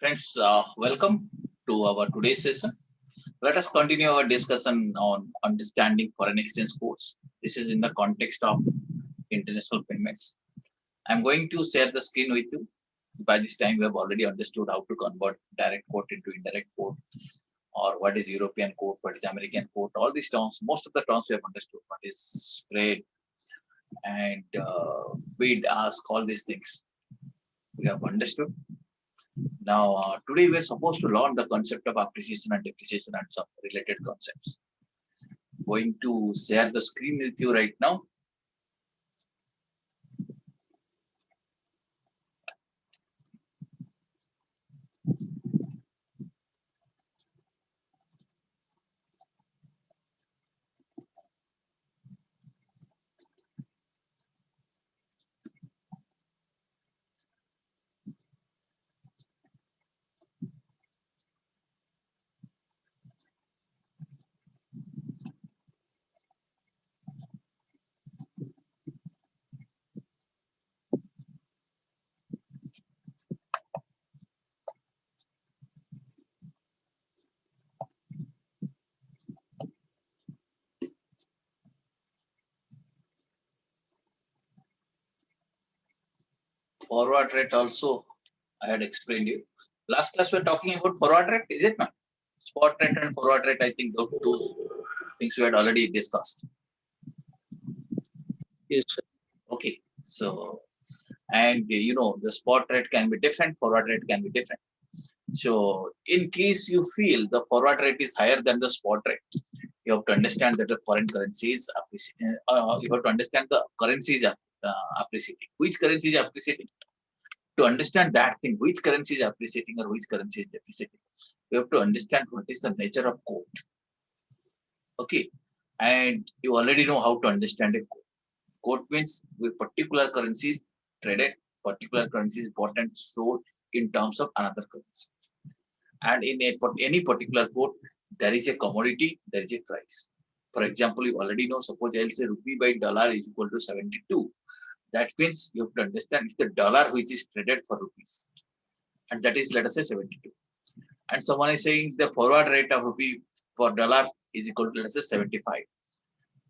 Friends, welcome to our today's session. Let us continue our discussion on understanding foreign exchange quotes. This is in the context of international payments. I'm going to share the screen with you. By this time, we have already understood how to convert direct quote into indirect quote, or what is European quote, what is American quote. All these terms, most of the terms we have understood. What is spread and bid, ask, all these things we have understood. Now, today we're supposed to learn the concept of appreciation and depreciation and some related concepts. Going to share the screen with you right now. Forward rate also I had explained you. Last class we're talking about forward rate, is it not? Spot rate and forward rate, I think those things we had already discussed. Yes, sir. Okay, so and the spot rate can be different, forward rate can be different. So in case you feel the forward rate is higher than the spot rate, you have to understand that the foreign currency is appreciating. You have to understand the currency is appreciating. Which currency is appreciating? To understand that thing, which currency is appreciating or which currency is depreciating, you have to understand what is the nature of quote. Okay, and you already know how to understand a quote. Quote means with particular currencies traded, particular currency is bought and sold in terms of another currency. And in any particular quote, there is a commodity, there is a price. For example, you already know, suppose I'll say rupee by dollar is equal to 72. That means you have to understand it's the dollar which is traded for rupees. And that is, let us say, 72. And someone is saying the forward rate of rupee for dollar is equal to, let us say, 75.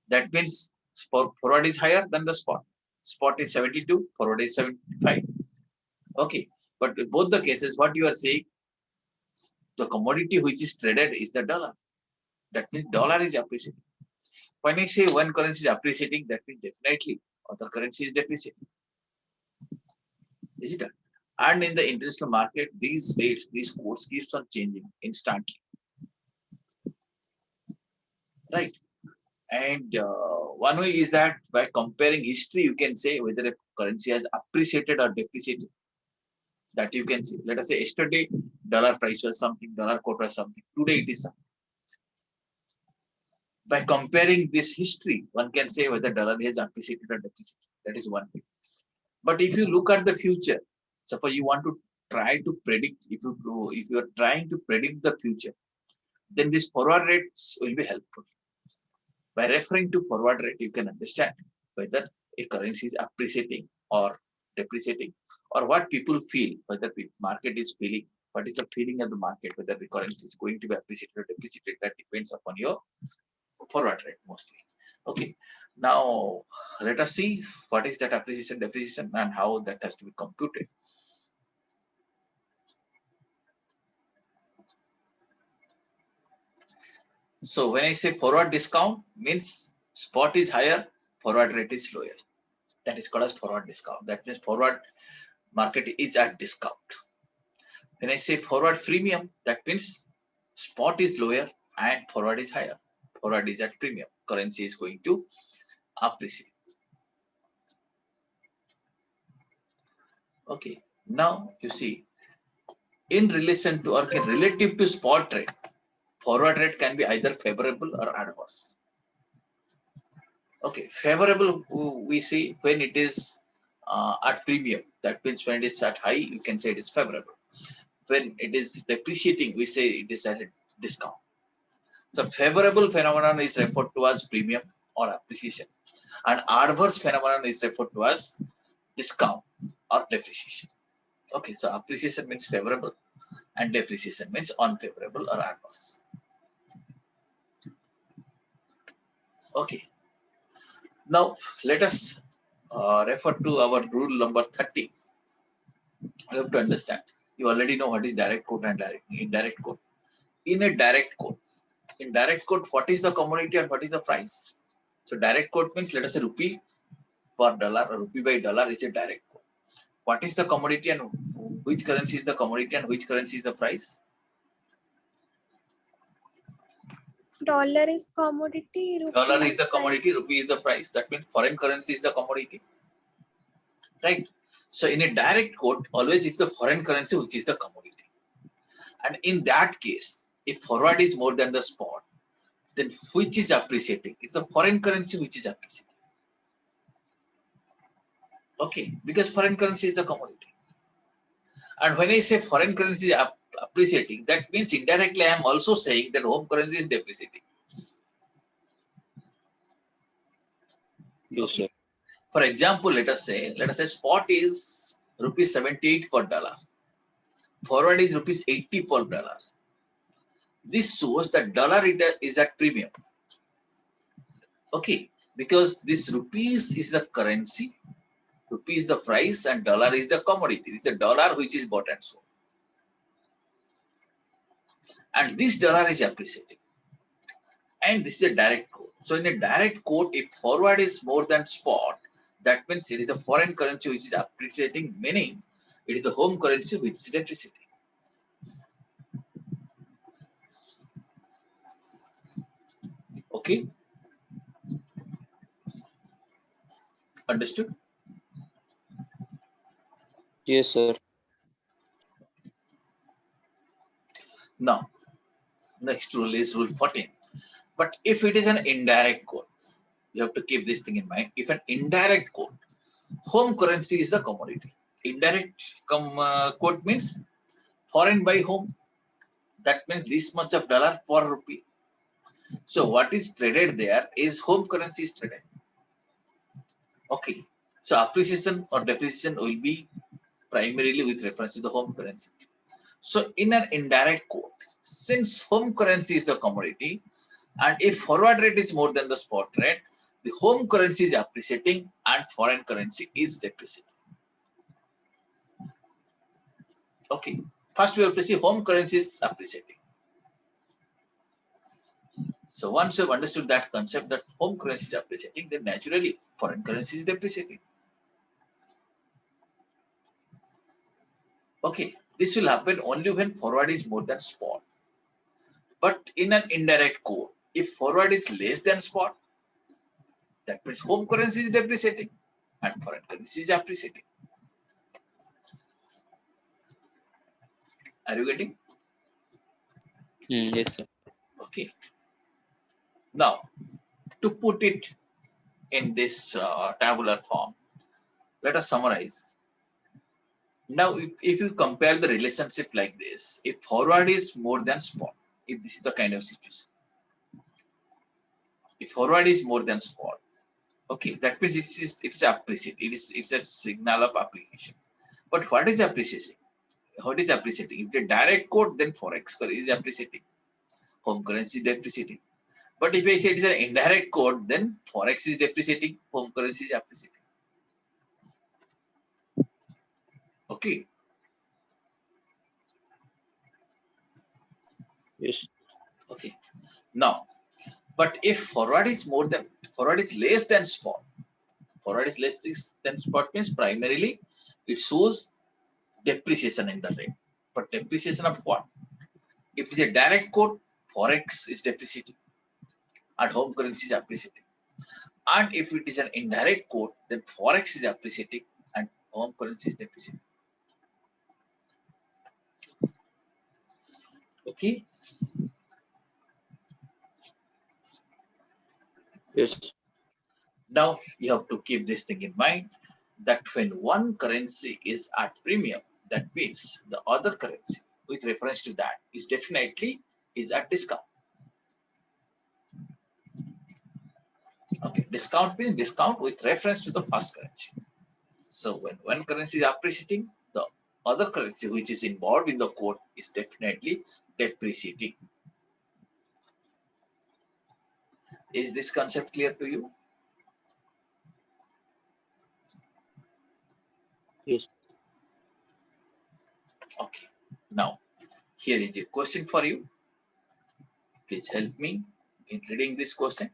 That means forward is higher than the spot. Spot is 72, forward is 75. Okay. But in both the cases, what you are saying, the commodity which is traded is the dollar. That means dollar is appreciating. When I say one currency is appreciating, that means definitely other currency is depreciating. Is it? And in the international market, these rates, these quotes keeps on changing instantly. Right. And one way is that by comparing history, you can say whether a currency has appreciated or depreciated. That you can see. Let us say yesterday, dollar price was something, dollar quote was something. Today it is something. By comparing this history, one can say whether dollar has appreciated or depreciated. That is one way. But if you look at the future, suppose you want to try to predict, if you are trying to predict the future, then this forward rates will be helpful. By referring to forward rate, you can understand whether a currency is appreciating or depreciating, or what people feel, whether the market is feeling, what is the feeling of the market, whether the currency is going to be appreciated or depreciated. That depends upon your forward rate mostly. Okay. Now let us see what is that appreciation, depreciation, and how that has to be computed. So when I say forward discount, means spot is higher, forward rate is lower. That is called as forward discount. That means forward market is at discount. When I say forward premium, that means spot is lower and forward is higher. Forward is at premium. Currency is going to appreciate. Okay. Now you see, in relation to or relative to spot rate, forward rate can be either favorable or adverse. Okay, favorable we see when it is at premium. That means when it is at high, you can say it is favorable. When it is depreciating, we say it is at a discount. So favorable phenomenon is referred to as premium or appreciation, and adverse phenomenon is referred to as discount or depreciation. Okay, so appreciation means favorable, and depreciation means unfavorable or adverse. Okay. Now let us refer to our rule number 30. You have to understand. You already know what is direct quote and indirect quote. In a direct quote, what is the commodity and what is the price? So direct quote means, let us say, rupee per dollar or rupee by dollar is a direct quote. What is the commodity and which currency is the commodity and which currency is the price? Dollar is commodity, Dollar rupee is the commodity, rupee is the price. That means foreign currency is the commodity, right? So in a direct quote, always it's the foreign currency which is the commodity. And in that case, if forward is more than the spot, then which is appreciating? It's the foreign currency which is appreciating. Okay, because foreign currency is the commodity. And when I say foreign currency is appreciating, that means indirectly I am also saying that home currency is depreciating. Yes, Okay. sir. For example, let us say spot is rupees 78 per dollar. Forward is rupees 80 per dollar. This shows that dollar is at premium. Okay, because this rupees is the currency, rupee is the price, and dollar is the commodity. It's the dollar which is bought and sold. And this dollar is appreciating. And this is a direct quote. So in a direct quote, if forward is more than spot, that means it is the foreign currency which is appreciating, meaning it is the home currency which is depreciating. Okay, understood? Yes, sir. Now, next rule is rule 14. But if it is an indirect quote, you have to keep this thing in mind. If an indirect quote, home currency is the commodity. Indirect quote means foreign by home. That means this much of dollar per rupee. So what is traded there is home currency is traded. Okay. So appreciation or depreciation will be primarily with reference to the home currency. So in an indirect quote, since home currency is the commodity, and if forward rate is more than the spot rate, the home currency is appreciating and foreign currency is depreciating. Okay. First we have to see home currency is appreciating. So once you have understood that concept that home currency is appreciating, then naturally foreign currency is depreciating. Okay, this will happen only when forward is more than spot. But in an indirect quote, if forward is less than spot, that means home currency is depreciating and foreign currency is appreciating. Are you getting? Yes, sir. Okay. Now, to put it in this tabular form, let us summarize. Now, if you compare the relationship like this, if forward is more than spot, if this is the kind of situation, if forward is more than spot, okay, that means it's appreciating. It's a signal of appreciation. But what is appreciating? What is appreciating? If the direct quote, then forex is appreciating, home currency is depreciating. But if I say it is an indirect quote, then forex is depreciating, home currency is appreciating. Okay. Yes. Okay. Now, but if forward is less than spot, forward is less than spot means primarily it shows depreciation in the rate. But depreciation of what? If it is a direct quote, forex is depreciating and home currency is appreciating. And if it is an indirect quote, then forex is appreciating and home currency is depreciating. Okay. Yes. Now you have to keep this thing in mind that when one currency is at premium, that means the other currency with reference to that is definitely is at discount. Okay, discount means discount with reference to the first currency. So when one currency is appreciating, the other currency which is involved in the quote is definitely depreciating. Is this concept clear to you? Yes. Okay. Now, here is a question for you. Please help me in reading this question.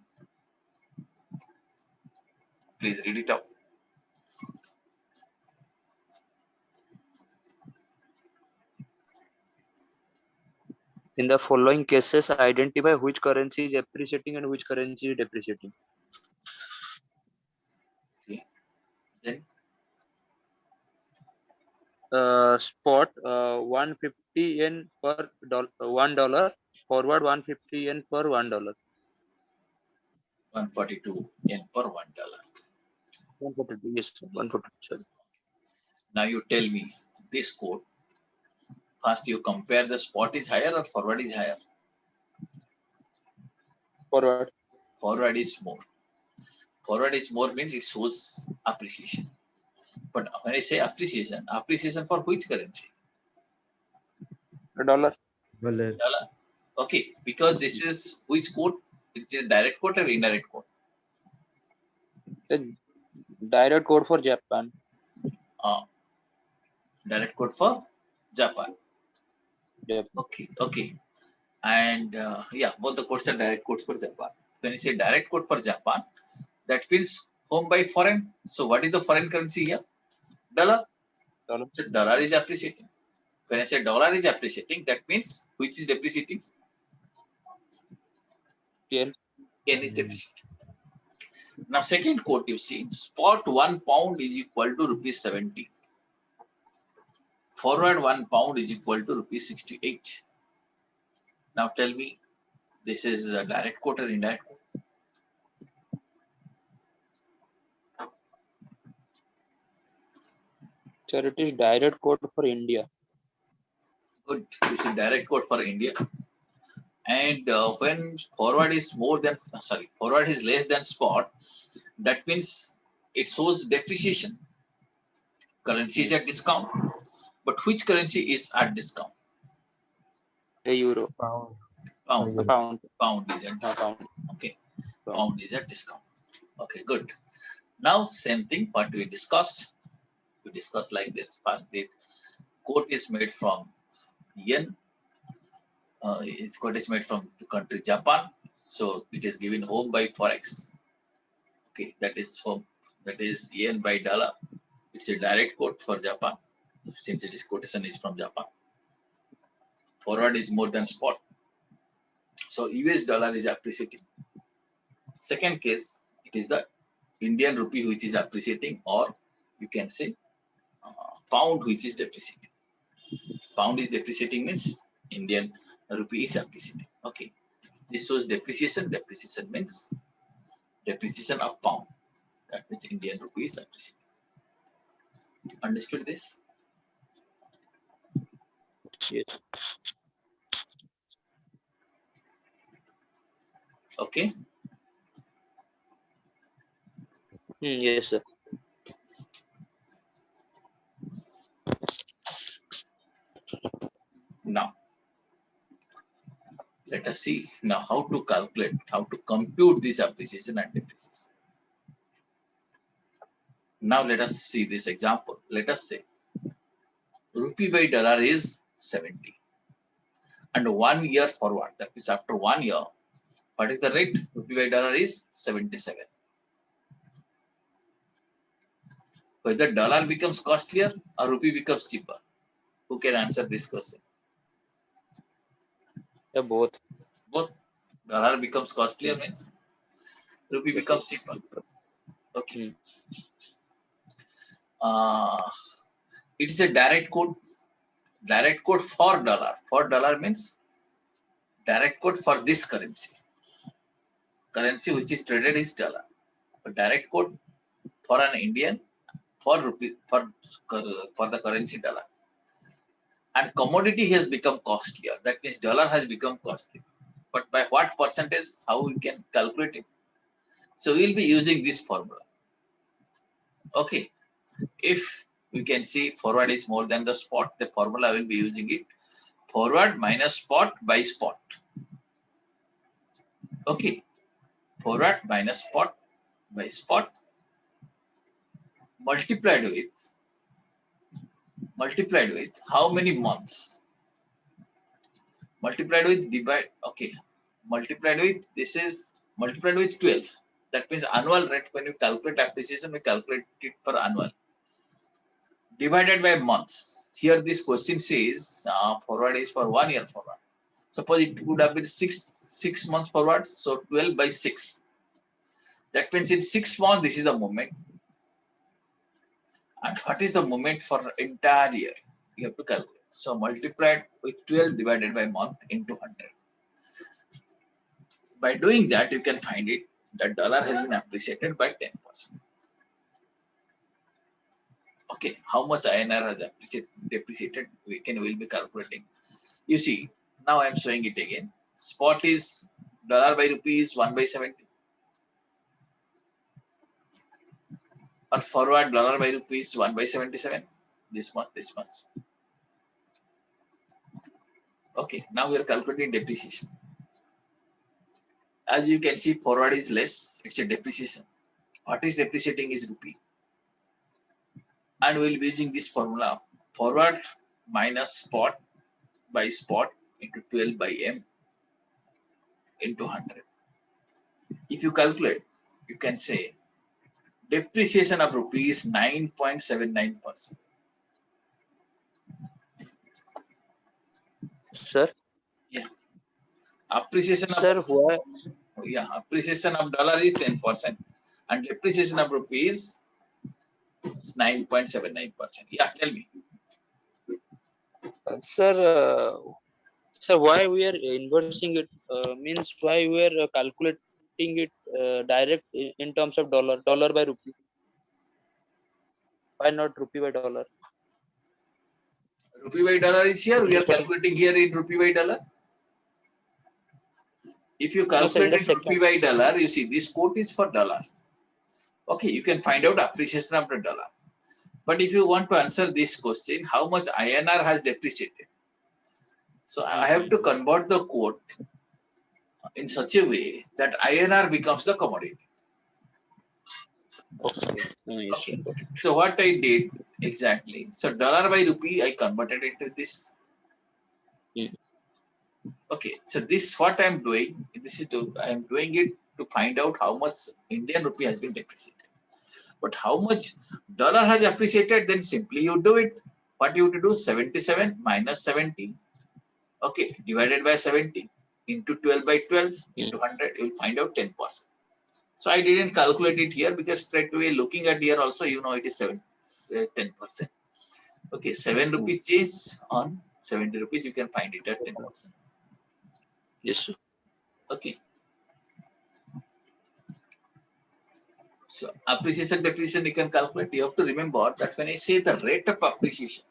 Please read it out. In the following cases, identify which currency is appreciating and which currency is depreciating. Then Spot 150 yen per $1. Forward 150 yen per $1. 142 yen per $1. 142. Yes, sir. 142. Sorry. Now you tell me this quote. First, you compare the spot is higher or forward is higher. Forward. Forward is more. Forward is more means it shows appreciation. But when I say appreciation, appreciation for which currency? $1. Dollar. Dollar. Okay, because this is which quote? It's a direct quote or indirect quote? The direct code for Japan. Direct quote for Japan. Yep. Okay. And yeah, both the quotes are direct quotes for Japan. When you say direct quote for Japan, that means home by foreign. So what is the foreign currency here? Dollar. Dollar. So dollar is appreciating. When I say dollar is appreciating, that means which is depreciating? Yen. Yen is depreciating. Now second quote you see, spot 1 pound is equal to rupees 70. Forward 1 pound is equal to rupees 68. Now tell me, this is a direct quote or indirect quote? Sir, it is direct code for India. Good. This is direct quote for India. And when forward is forward is less than spot, that means it shows depreciation. Currency is at discount. But which currency is at discount? A euro. Pound. Pound. A pound. Pound is at A discount. pound. Okay. Pound is at discount. Okay, good. Now, same thing what we discussed. We discussed like this. First, the quote is made from yen. Its quote is made from the country Japan. So it is given home by forex. Okay, that is home. That is yen by dollar. It's a direct quote for Japan since this quotation is from Japan. Forward is more than spot. So US dollar is appreciating. Second case, it is the Indian rupee which is appreciating, or you can say pound which is depreciating. Pound is depreciating means Indian rupee is appreciating. Okay, this shows depreciation. Depreciation means depreciation of pound. That means Indian rupee is appreciating. Understood this? Yes. Okay. Yes, sir. Now, let us see now how to calculate, how to compute this appreciation and depreciation. Now let us see this example. Let us say rupee by dollar is 70 and 1 year forward, that means after 1 year, what is the rate? Rupee by dollar is 77. Whether dollar becomes costlier or rupee becomes cheaper? Who can answer this question? Yeah, both. Both. Dollar becomes costlier means rupee becomes cheaper. Okay. It is a direct quote. Direct quote for dollar. For dollar means direct quote for this currency. Currency which is traded is dollar. But direct quote for an Indian for rupee for the currency dollar. And commodity has become costlier. That means dollar has become costly. But by what percentage? How we can calculate it? So we'll be using this formula. Okay. If We can see forward is more than the spot. The formula will be using it. Forward minus spot by spot. Okay. Forward minus spot by spot multiplied with how many months? Multiplied with divide. Okay. Multiplied with, this is multiplied with 12. That means annual rate. When you calculate appreciation, we calculate it for annual. Divided by months. Here this question says forward is for 1 year forward. Suppose it would have been six months forward. So 12 by 6. That means in 6 months, this is the moment. And what is the moment for entire year? You have to calculate. So multiplied with 12 divided by month into 100. By doing that, you can find it that dollar has been appreciated by 10%. Okay, how much INR has depreciated? We'll be calculating. You see, now I'm showing it again. Spot is dollar by rupee is 1 by 70. Or forward dollar by rupee is 1 by 77. This much. Okay, now we are calculating depreciation. As you can see, forward is less, it's a depreciation. What is depreciating is rupee. And we'll be using this formula, forward minus spot by spot into 12 by M into 100. If you calculate, you can say depreciation of rupee is 9.79%. Sir? Yeah. Appreciation of, Sir, why? yeah, appreciation of dollar is 10% and depreciation of rupee is 9.79%. Yeah, tell me. Sir, why we are inversing it? Means why we are calculating it direct in terms of dollar by rupee? Why not rupee by dollar? Rupee by dollar is here. We are calculating here in rupee by dollar. If you calculate it rupee by dollar, you see this quote is for dollar. Okay, you can find out appreciation of the dollar. But if you want to answer this question, how much INR has depreciated? So I have to convert the quote in such a way that INR becomes the commodity. Okay. Okay. So what I did exactly, so dollar by rupee, I converted it to this. Okay, so this what I'm doing. I'm doing it to find out how much Indian rupee has been depreciated. But how much dollar has appreciated, then simply you do it. What you have to do, 77 minus 70, okay, divided by 70 into 12 by 12 into 100, you will find out 10%. So I didn't calculate it here because straight away looking at here also, you know, it is 10%. Okay, 7 rupees change on 70 rupees, you can find it at 10%. Yes, sir. Okay. So appreciation, depreciation, you can calculate. You have to remember that when I say the rate of appreciation,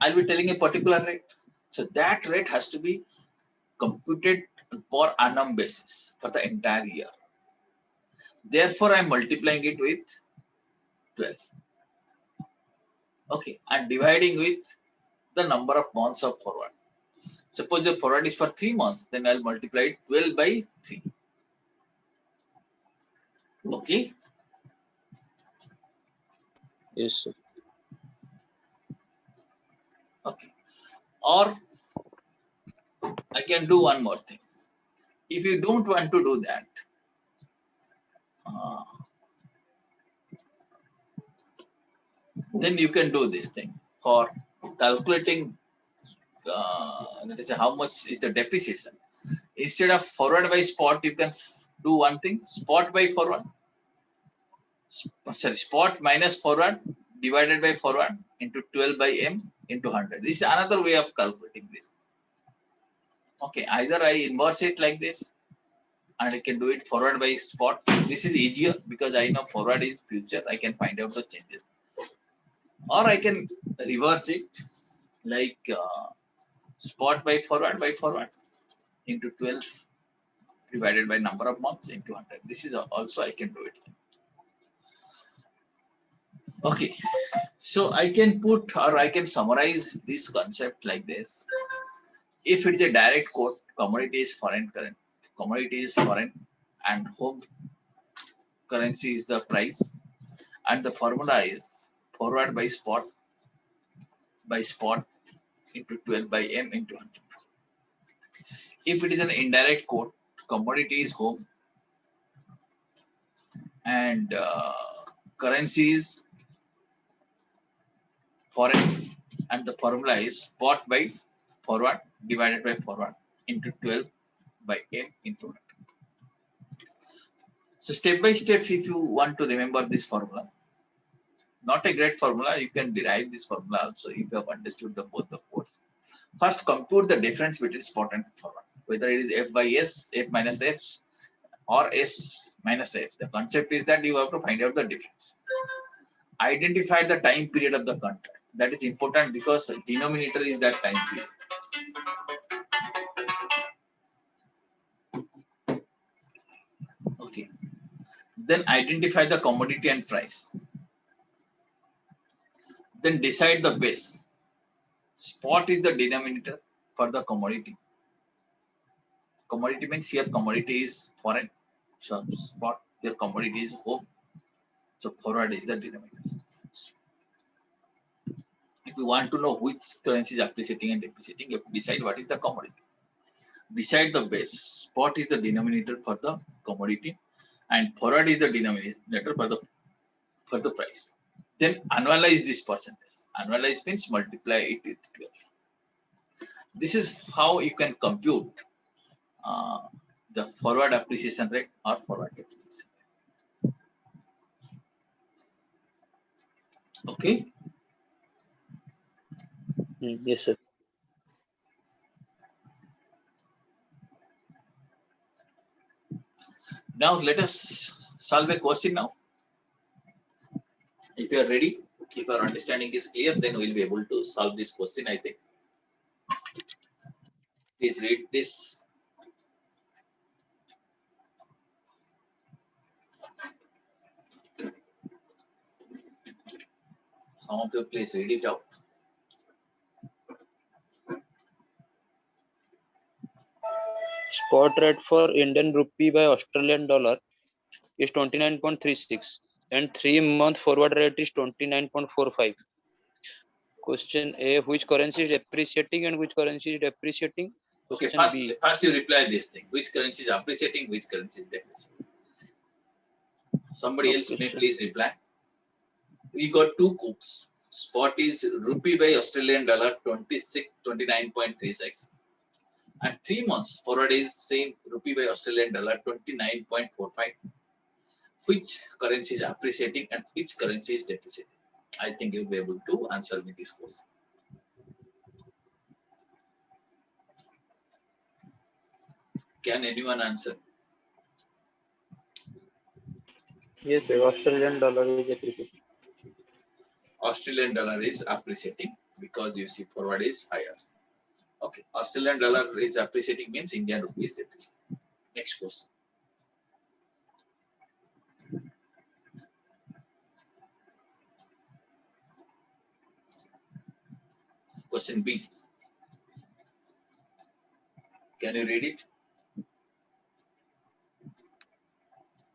I'll be telling a particular rate. So that rate has to be computed per annum basis for the entire year. Therefore, I'm multiplying it with 12. Okay, and dividing with the number of months of forward. Suppose the forward is for 3 months, then I'll multiply it 12 by 3. Okay. Yes, sir. Okay. Or I can do one more thing. If you don't want to do that, then you can do this thing for calculating. Let us say how much is the depreciation. Instead of forward by spot, you can do one thing: spot by forward. Sorry, spot minus forward divided by forward into 12 by M into 100. This is another way of calculating this. Okay, either I inverse it like this, and I can do it forward by spot. This is easier because I know forward is future. I can find out the changes. Or I can reverse it like spot by forward into 12 divided by number of months into 100. This is also I can do it. Okay, So I can put or I can summarize this concept like this. If it is a direct quote, commodity is foreign current, commodity is foreign, and home currency is the price, and the formula is forward by spot into 12 by M into 100. If it is an indirect quote, commodity is home and currency is foreign, and the formula is spot by forward divided by forward into 12 by M into 100. So step by step, if you want to remember this formula, not a great formula, you can derive this formula also if you have understood the both the quotes. First, compute the difference between spot and forward, whether it is F by S, F minus F, or S minus F. The concept is that you have to find out the difference. Identify the time period of the contract. That is important because denominator is that time period. Okay. Then identify the commodity and price. Then decide the base. Spot is the denominator for the commodity. Commodity means here commodity is foreign. So spot, your commodity is home. So forward is the denominator. If you want to know which currency is appreciating and depreciating, you have to decide what is the commodity. Decide the base. Spot is the denominator for the commodity, and forward is the denominator for the price. Then annualize this percentage. Annualize means multiply it with 12. This is how you can compute the forward appreciation rate or forward depreciation rate. Okay. Yes, sir. Now let us solve a question now. If you are ready, if our understanding is clear, then we will be able to solve this question, I think. Please read this. Some of you please read it out. Spot rate for Indian rupee by Australian dollar is 29.36 and 3-month forward rate is 29.45. Question A, which currency is appreciating and which currency is depreciating? Okay, Question B. first you reply this thing. Which currency is appreciating, which currency is depreciating? Somebody else may please reply. We got two cooks. Spot is rupee by Australian dollar 29.36. And 3 months forward is same rupee by Australian dollar 29.45. Which currency is appreciating and which currency is depreciating? I think you'll be able to answer me this question. Can anyone answer? Yes, sir. Australian dollar is appreciating. Australian dollar is appreciating because you see forward is higher. Okay, Australian dollar is appreciating means Indian rupee is depreciating. Next question. Question B. Can you read it?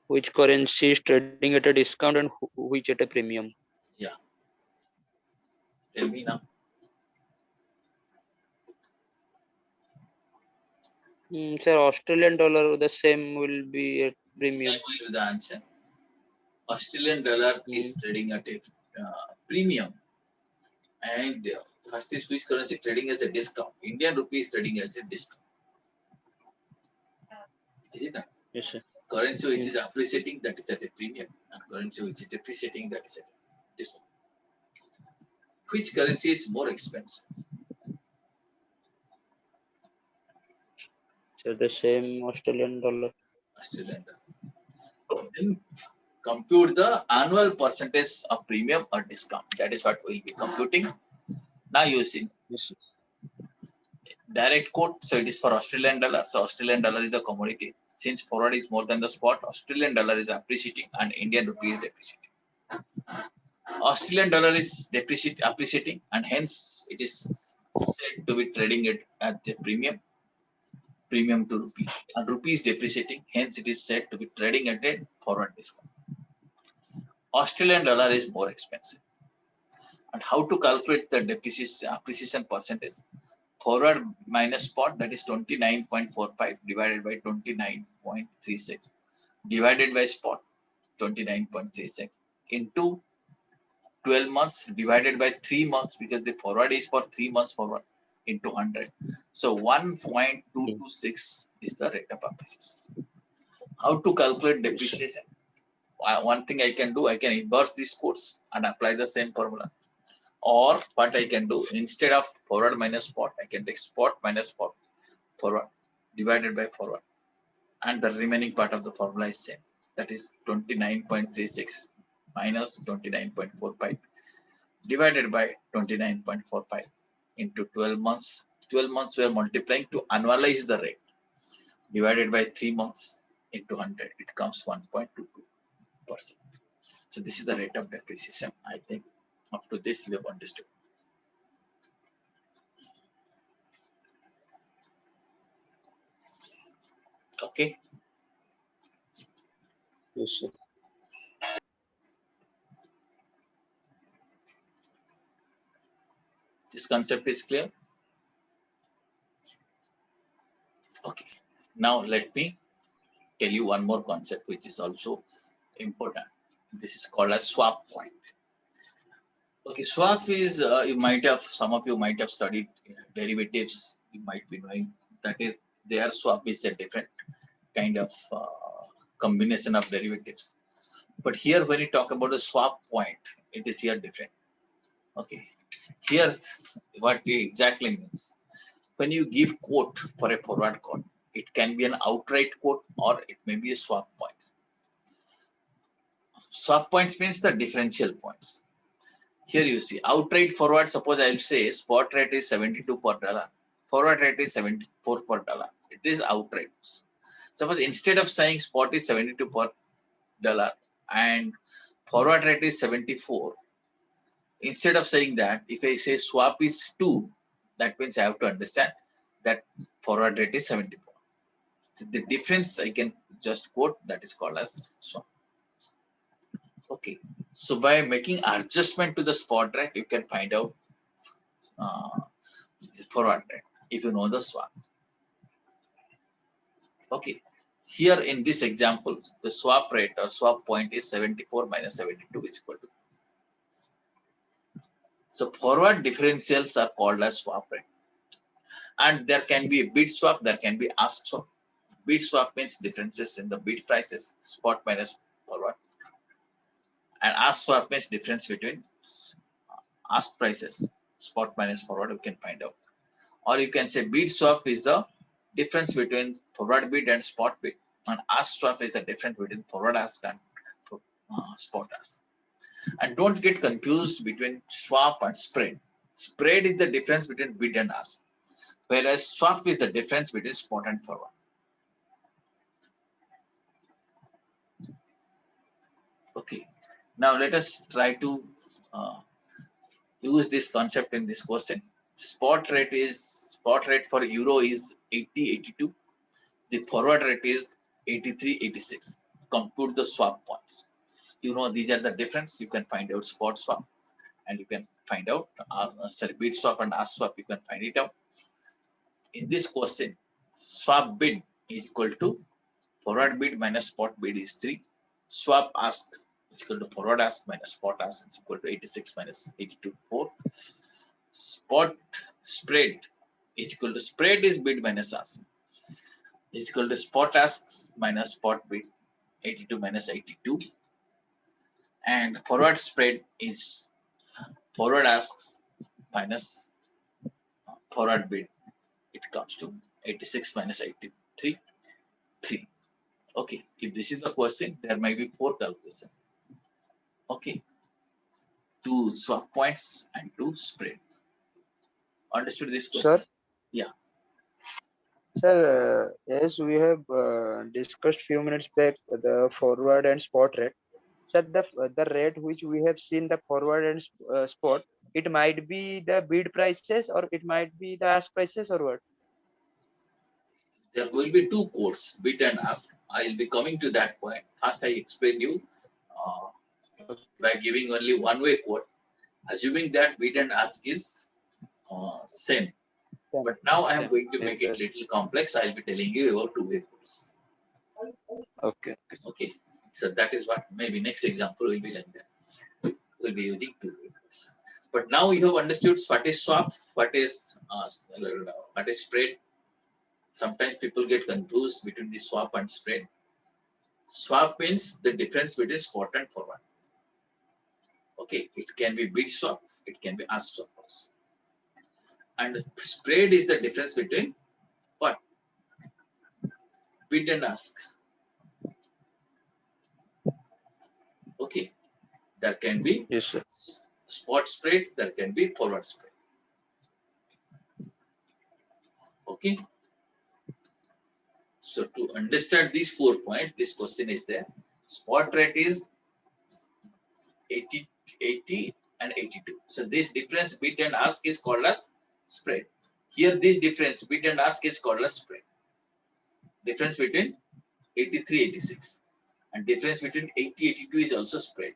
Which currency is trading at a discount and which at a premium? Yeah. Tell me now. Sir, Australian dollar the same will be at premium. Same will be the answer. Australian dollar is trading at a premium, and first is which currency trading as a discount? Indian rupee is trading as a discount. Is it not? Yes, sir. Currency which is appreciating, that is at a premium, and currency which is depreciating, that is at a discount. Which currency is more expensive? So the same Australian dollar. Australian dollar. Then compute the annual percentage of premium or discount. That is what we will be computing. Now you see. Yes, sir. Direct quote, so it is for Australian dollar. So Australian dollar is the commodity. Since forward is more than the spot, Australian dollar is appreciating and Indian rupee is depreciating. Australian dollar is appreciating, and hence it is said to be trading it at the premium to rupee. And rupee is depreciating, hence it is said to be trading at a forward discount. Australian dollar is more expensive. And how to calculate the appreciation percentage? Forward minus spot, that is 29.45 divided by 29.36 divided by spot 29.36 into 12 months divided by 3 months, because the forward is for 3 months forward, into 100. So 1.226 is the rate of appreciation. How to calculate depreciation? One thing I can do, I can inverse this course and apply the same formula. Or what I can do, instead of forward minus spot, I can take spot minus forward divided by forward. And the remaining part of the formula is same. That is 29.36 minus 29.45 divided by 29.45 into 12 months. 12 months we are multiplying to annualize the rate, divided by 3 months into 100. It comes 1.22%. So this is the rate of depreciation. I think up to this we have understood. Okay. Yes, sir. This concept is clear. Okay. Now let me tell you one more concept which is also important. This is called a swap point. Okay, swap is some of you might have studied derivatives. You might be knowing that is their swap is a different kind of combination of derivatives. But here, when you talk about a swap point, it is here different. Okay, here what it exactly means, when you give quote for a forward call, it can be an outright quote or it may be a swap point. Swap points means the differential points. Here you see outright forward. Suppose I will say spot rate is 72 per dollar, forward rate is 74 per dollar. It is outright. Suppose instead of saying spot is 72 per dollar and forward rate is 74, instead of saying that, if I say swap is 2, that means I have to understand that forward rate is 74. The difference I can just quote, that is called as swap. Okay, so by making adjustment to the spot rate, you can find out forward rate if you know the swap. Okay, here in this example, the swap rate or swap point is 74 minus 72 is equal to. So forward differentials are called as swap rate. And there can be a bid swap, there can be ask swap. Bid swap means differences in the bid prices, spot minus forward. And ask swap means difference between ask prices, spot minus forward, you can find out. Or you can say bid swap is the difference between forward bid and spot bid. And ask swap is the difference between forward ask and spot ask. And don't get confused between swap and spread. Spread is the difference between bid and ask, whereas swap is the difference between spot and forward. Okay, now let us try to use this concept in this question. Spot rate for euro is 80.82. The forward rate is 83.86. Compute the swap points. You know these are the difference. You can find out spot swap, and you can find out bid swap and ask swap. You can find it out. In this question, swap bid is equal to forward bid minus spot bid is 3. Swap ask is equal to forward ask minus spot ask is equal to 86 minus 82, 4. Spot spread is equal to spread is bid minus ask is equal to spot ask minus spot bid, 82 minus 82. And forward spread is forward ask minus forward bid. It comes to 86 minus 83, 3. Okay, if this is the question, there might be 4 calculations. Okay, 2 swap points and 2 spread. Understood this question? Sir? Yeah. Sir, as we have discussed few minutes back, the forward and spot rate. sir, the rate which we have seen the forward and spot, it might be the bid prices or it might be the ask prices or what? There will be two quotes, bid and ask. I will be coming to that point. First, I explain you uh, by giving only one way quote, assuming that bid and ask is same. Same, But now I am same. going to Yes, make sir. it little complex. I will be telling you about two-way quotes. Okay. Okay, so that is what maybe next example will be like that. We'll be using two-way quotes. But now you have understood what is swap, what is spread. Sometimes people get confused between the swap and spread. Swap means the difference between spot and forward. Okay, it can be bid swap, it can be ask swap also. And spread is the difference between what? Bid and ask. Okay, there can be Yes, sir. spot spread, there can be forward spread. Okay, so to understand these 4 points, this question is there. Spot rate is 80, 80 and 82. So this difference bid and ask is called as spread. Here this difference bid and ask is called as spread. Difference between 83, 86. And difference between 80, 82 is also spread.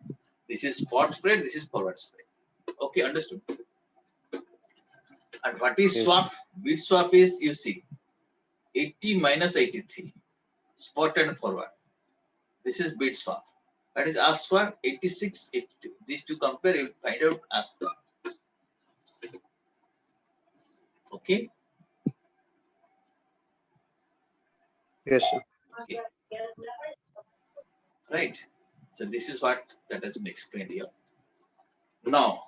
This is spot spread, this is forward spread. Okay, understood. And what is Yes. swap? Bid swap is, you see, 80 minus 83, spot and forward. This is bid swap. That is ask swap, 86, 82. These two compare, you will find out ask swap. Okay. Yes, sir. Okay. Right. So this is what that has been explained here. Now,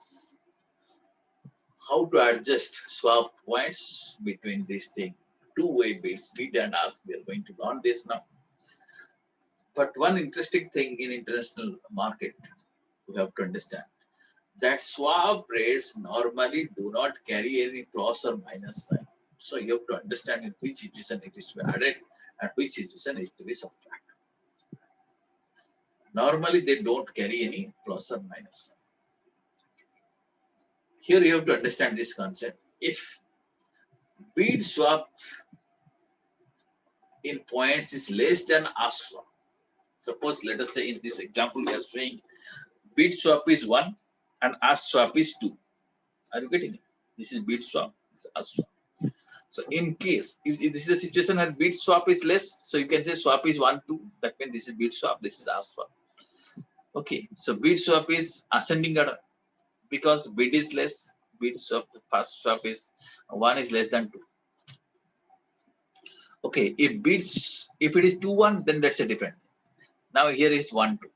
how to adjust swap points between these things? Two-way bids, bid and ask. We are going to learn this now. But one interesting thing in international market, we have to understand that swap rates normally do not carry any plus or minus sign. So you have to understand in which situation it is to be added and which situation is to be subtracted. Normally they don't carry any plus or minus sign. Here you have to understand this concept. If bid swap in points is less than ask swap, suppose let us say in this example we are saying bid swap is 1 and ask swap is 2. Are you getting it? This is bid swap, this is ask swap. So in case if this is a situation where bid swap is less, so you can say swap is 1, 2. That means this is bid swap, this is ask swap. Okay, so bid swap is ascending order because bid is less, bid swap, first swap is 1 is less than 2. Okay, if it is 2, 1, then that's a different thing. Now here is 1, 2.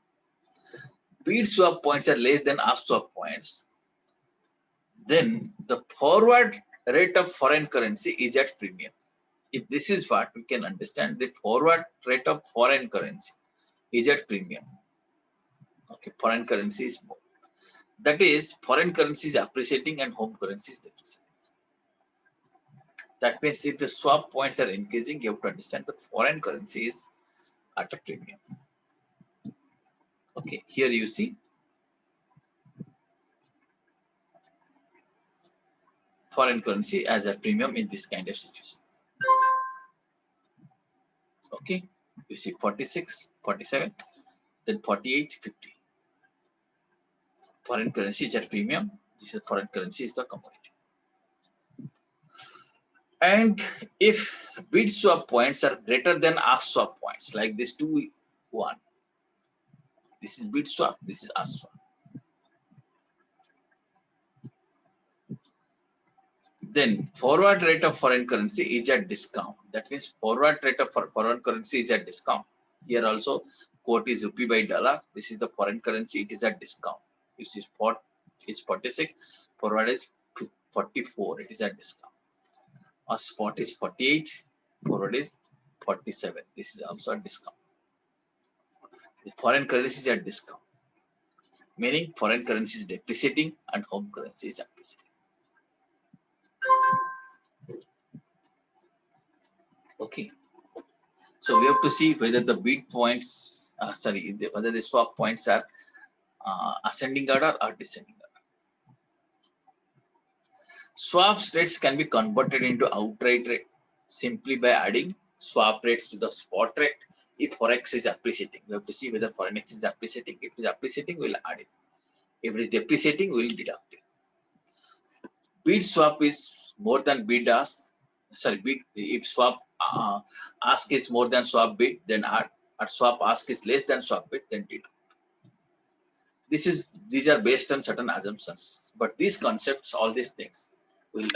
Bid swap points are less than ask swap points. Then the forward rate of foreign currency is at premium. If this is what we can understand, the forward rate of foreign currency is at premium. Okay, foreign currency is more. That is, foreign currency is appreciating and home currency is depreciating. That means if the swap points are increasing, you have to understand that foreign currency is at a premium. Okay, here you see foreign currency as a premium in this kind of situation. Okay, you see 46, 47, then 48, 50. Foreign currency is at premium. This is foreign currency is the commodity. And if bid swap points are greater than ask swap points, like this 2, 1, this is bid swap, this is ask swap. Then forward rate of foreign currency is at discount. That means forward rate of foreign currency is at discount. Here also quote is rupee by dollar. This is the foreign currency. It is at discount. You see spot is 46, forward is 44. It is at discount. Or spot is 48, forward is 47. This is also a discount. The foreign currency is at discount, meaning foreign currency is depreciating and home currency is appreciating. Okay, so we have to see whether the bid points, whether the swap points are ascending order or descending order. Swap rates can be converted into outright rate simply by adding swap rates to the spot rate. If forex is appreciating, we have to see whether forex is appreciating. If it is appreciating, we'll add it. If it is depreciating, we'll deduct it. Bid swap is more than bid ask. Sorry, bid if swap ask is more than swap bid, then add. Or swap ask is less than swap bid, then deduct. These are based on certain assumptions, but these concepts, all these things,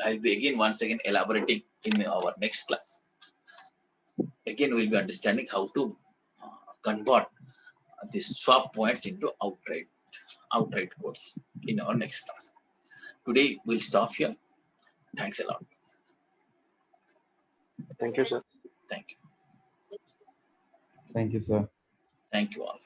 I'll be again once again elaborating in our next class. Again, we'll be understanding how to convert these swap points into outright quotes in our next class. Today we'll stop here. Thanks a lot. Thank you, sir. Thank you. Thank you, sir. Thank you all.